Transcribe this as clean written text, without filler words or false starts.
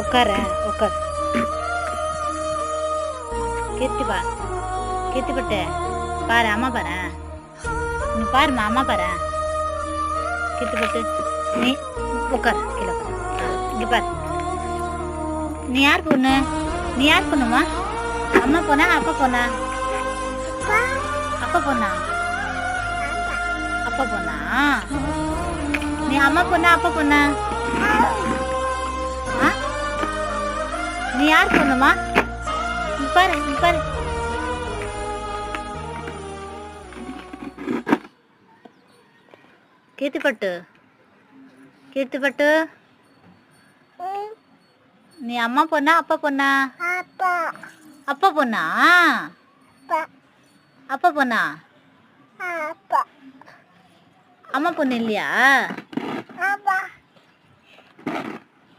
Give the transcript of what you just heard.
உட்கார உட்கார். கீர்த்திப்பட்டு பாரு, அம்மா பாரு, நீ பாருமா, அம்மா பாரு. கீர்த்திப்பட்டு நீ உட்கார், கீழே இங்கே பாரு. நீ யார் பொண்ணு? நீ யார் பொண்ணுமா? அம்மா பொண்ணா அப்பா பொண்ணா? அப்பா பொண்ணா? அப்பா பொண்ணா? நீ அம்மா பொண்ணா அப்பா பொண்ணா? நீ யார் பொண்ணுமா? பாரு பாரு. கீர்த்திப்பட்டு நீ அம்மா பொண்ணா அப்பா பொண்ணா? அப்பா பொண்ணா? அப்பா பொண்ணா? அம்மா பொண்ணு இல்லையா?